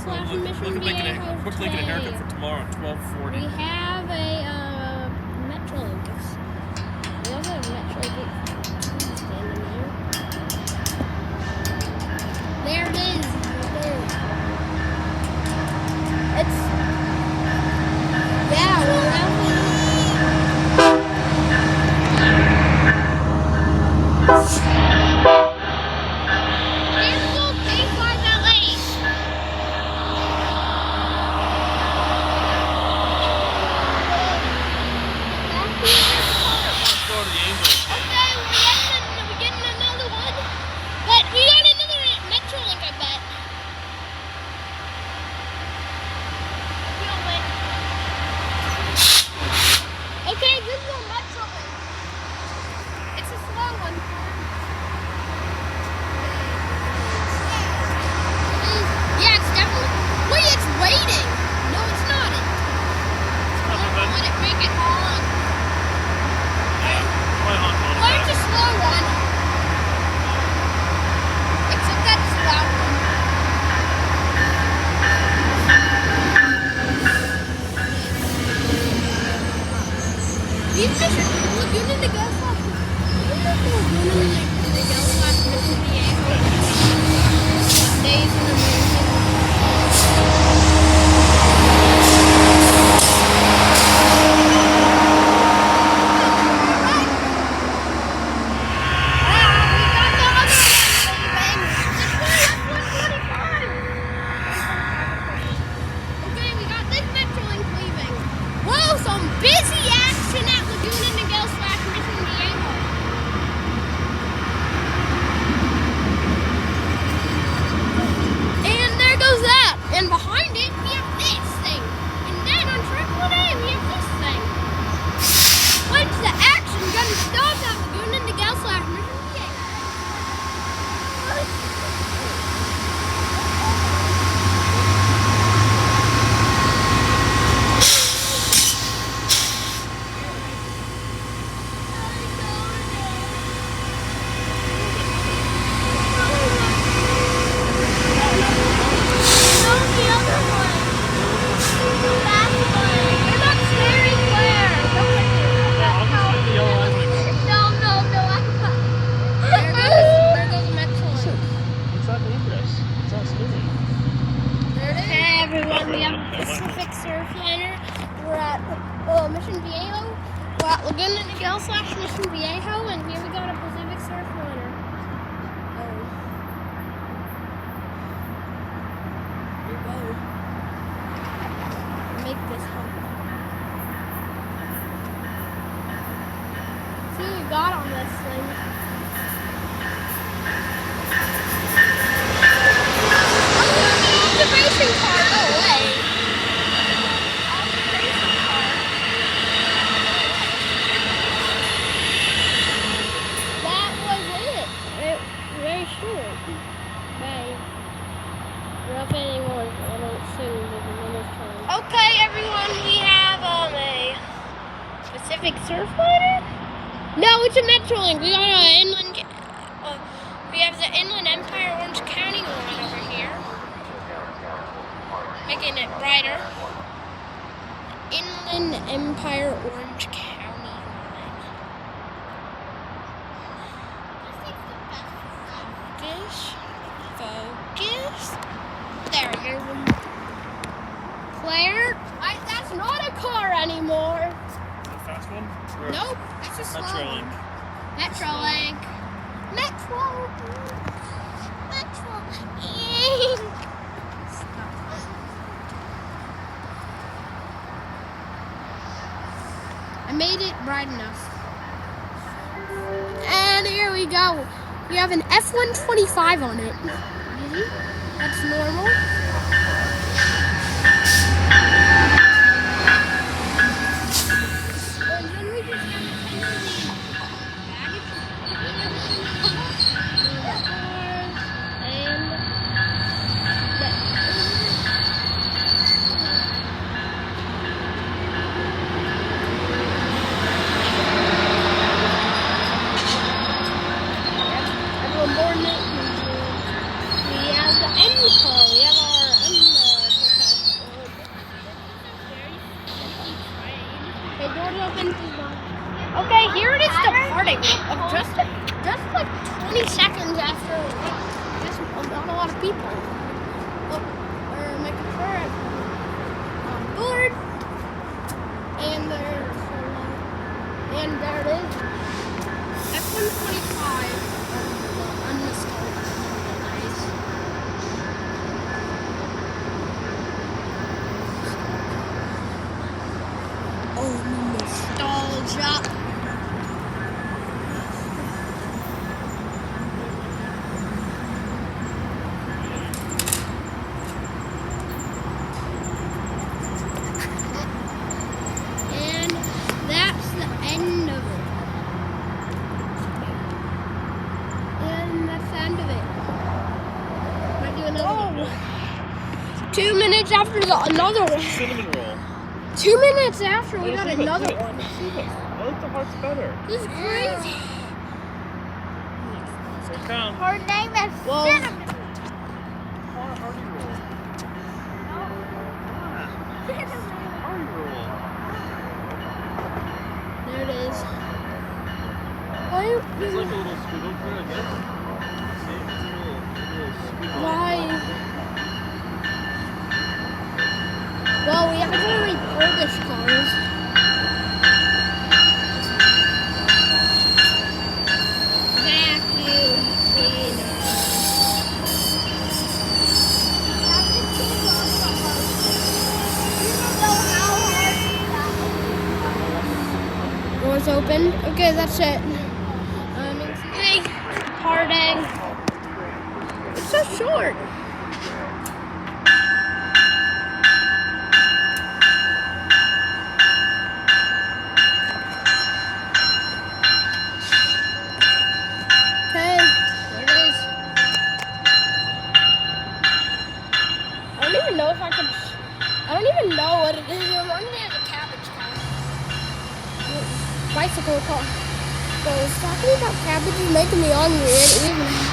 Mission Viejo. Book Lincoln a haircut for tomorrow at 12:40. We have a Metrolink. We also have a Metrolink standing there. There it is. It's busy action at Laguna, Niguel / Mission Viejo. And there goes that. And behind it, we have this thing. And then on Triple A, we have this thing. When's the action gonna stop at Laguna, Niguel / Mission Viejo? Pacific Surfliner. We're at Mission Viejo. We're at Laguna, Niguel / Mission Viejo, and here we got a Pacific Surfliner. Here we go. Make this hump. See what we got on this thing. Racing car, no way. That was it. Very short. Bye. Railfanning or I don't sing the time. Okay, everyone, we have a Pacific Surfliner. No, it's a Metrolink. We got an inland. We have the Inland Empire Orange County one over here. Making it brighter. Inland Empire Orange County line. Focus. There we go. Claire, that's not a car anymore. Is that a fast one? Nope, that's a slow one. Metrolink. Metrolink. I made it bright enough. And here we go. We have an F-125 on it. That's normal. And then we just have to tender we have the end call. We have our after, I guess, not a lot of people. Oh, we're making sure I'm on board. And there it is. F-125. Nostalgia. And that's the end of it. And that's the end of it. Might do another one. 2 minutes after another one. Cinnamon roll. 2 minutes after we got another one. I like the hearts better. This is crazy. So count. Her name is Cinnamon. Hearty roll. Hearty roll. There it is. It's like a little squiggle here, I guess. See? It's a little squiggle. Why? Well, we have to refurbish cars. Vacuum cleaner. Doors open. Okay, that's it. Hey, parting. It's so short. I don't even know what it is. It reminds me of a cabbage car. Bicycle car. So talking about cabbages making me hungry.